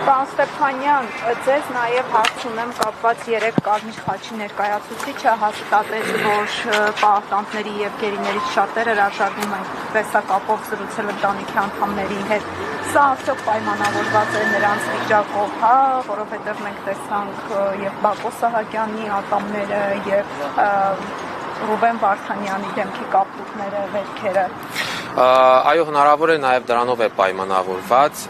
Պարոն Ստեփանյան, ձեզ նաև հարց ունեմ կապված 3 Կարմիր խաչի ներկայացուցիչը հաստատեց, որ պահանջների եւ գերիներից շատերը հրաժարվում են տեսակապով զրուցել ընտանիքի անդամների հետ։ Սա արդյոք պայմանավորված է նրանց վիճակով, հա, որովհետեւ մենք տեսանք եւ Բակո Սահակյանի ատամները եւ Ռուբեն Վարդանյանի դեմքի կապտուկները, վերքերը։ Այո, հնարավոր է նաև դրանով է պայմանավորված։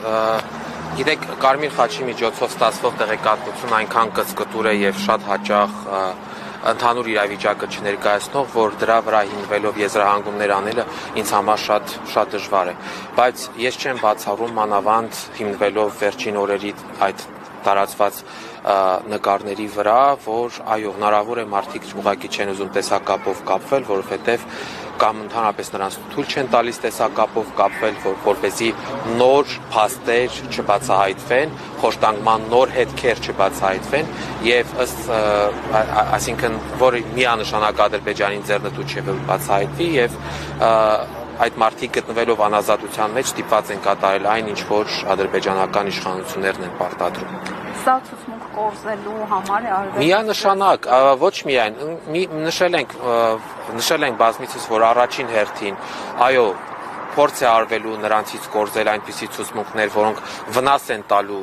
Գիտեք, Կարմիր խաչի միջոցով ստացվող տեղեկատվությունը այնքան կծկտուր է եւ շատ հաճախ ընդհանուր իրավիճակը չներկայացնող, որ դրա վրա հիմնվելով եզրահանգումներ անելը ինձ համար շատ դժվար է։ Բայց ես չեմ բացառում մանավանդ հիմնվելով վերջին օրերի այդ տարածված նկարների վրա, որ այո, հնարավոր է մարդիկ ուղղակի չեն ուզում տեսակապով կապվել, որովհետև կամ ընդհանրապես նրանց թույլ չեն տալիս տեսակապով կապվել, որպեսզի նոր փաստեր չբացահայտվեն, խոշտանգման նոր հետքեր չբացահայտվեն եւ ըստ այսինքն որ միանշանակ Ադրբեջանին ձեռնտու չէ որ բացահայտվի եւ այդ մարդիկ գտնվելով անազատության մեջ ստիպված են կատարել այն, ինչ որ ադրբեջանական իշխանություններն են պարտադրում։ Սա ցուցմունք կորզելու համար է արվել։ Միանշանակ, ոչ միայն նշել ենք բազմիցս, որ առաջին հերթին, այո, փորձ է արվելու նրանցից կորզել այնպիսի ցուցմունքներ, որոնք վնաս են տալու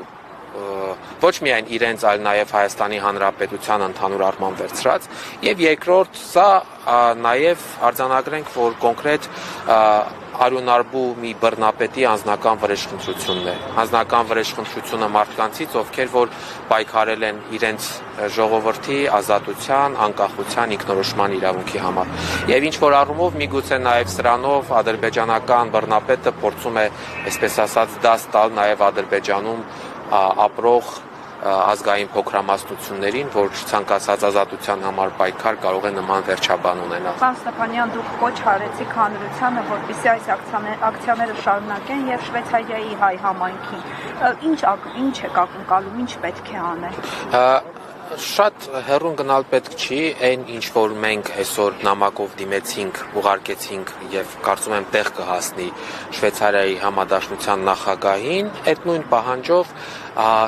ոչ միայն իրենց, այլ նաև Հայաստանի Հանրապետության ընդհանուր առմամբ վերցրած, եւ երկրորդ սա նաև արձանագրենք, որ կոնկրետ Արյունարբու մի բռնապետի անձնական վրեժխնդրությունն է։ Անձնական վրեժխնդրությունը մարդկանցից, ովքեր որ պայքարել են իրենց ժողովրդի ազատության, անկախության, ինքնորոշման իրավունքի համար։ Եվ ինչ որ առումով միգուցե նաև սրանով ադրբեջանական բռնապետը փորձում է, այսպես ասած, դաս տալ նաև Ադրբեջանում ապրող ազգային փոքրամասնություններին, որ ցանկացած ազատության համար պայքար կարող է նման վերջաբան ունենալ։ Պարոն Ստեփանյան, դուք կոչ արեցիք հանրությանը, որպեսզի այս ակցիաները շարունակեն եւ Շվեյցարիայի հայ համայնքին։ Ինչ է ակնկալում, ինչ պետք է անել։ Շատ հեռուն գնալ պետք չի, այն ինչ որ մենք այսօր նամակով դիմեցինք, ուղարկեցինք եւ կարծում եմ տեղ կհասնի Շվեյցարիայի համադաշնության նախագահին, այդ նույն պահանջով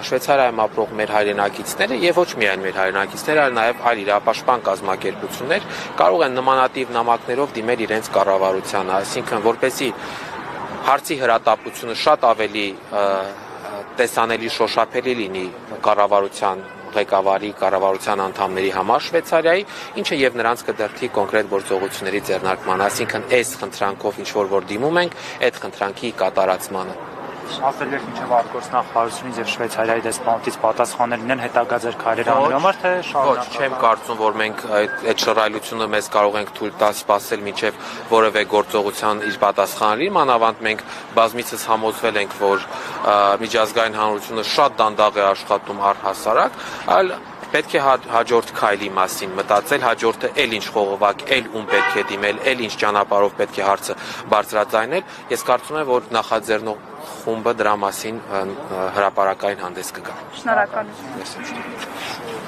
Շվեյցարիայում ապրող մեր հայրենակիցները եւ ոչ միայն մեր հայրենակիցները, այլ նաեւ այլ իրապաշտպան կազմակերպություններ կարող են նմանատիպ նամակներով դիմել իրենց կառավարությանը, այսինքն որպեսզի հարցի հրատապությունը շատ ավելի տեսանելի, շոշափելի լինի կառավարության ղեկավարի կառավարության անդամների համար Շվեյցարիայի, ինչը եւ նրանց կդրդի կոնկրետ գործողությունների ձեռնարկման, այսինքն այս խնդրանքով ինչ որ դիմում ենք, այդ խնդրանքի կատարածմանը։ Ասել եք մինչև արտգործնախարարությունից եւ Շվեյցարիայի դեսպանատից պատասխաններ լինեն հետագա ձեր քայլերի համար, թե շարունակել։ Ոչ, չեմ կարծում, որ մենք այդ շռայլությունը մեզ կարող ենք թույլ տալ սպասել մինչև որևէ գործողության իր պատասխանը լինի, մանավանդ մենք բազմիցս համոզվել ենք, որ միջազգային հանրությունը շատ դանդաղ է աշխատում առհասարակ, այլ պետք է հաջորդ քայլի մասին մտածել, հաջորդը էլ ինչ խողովակ, էլ ում պետք է դիմել, էլ ինչ ճանապարհով պետք է հարցը բարձրաձայնել։ Ես կարծում եմ, որ նախաձեռնող խումբը դրա մասին հրապարակային հանդես կգա։ Շնորհակալություն։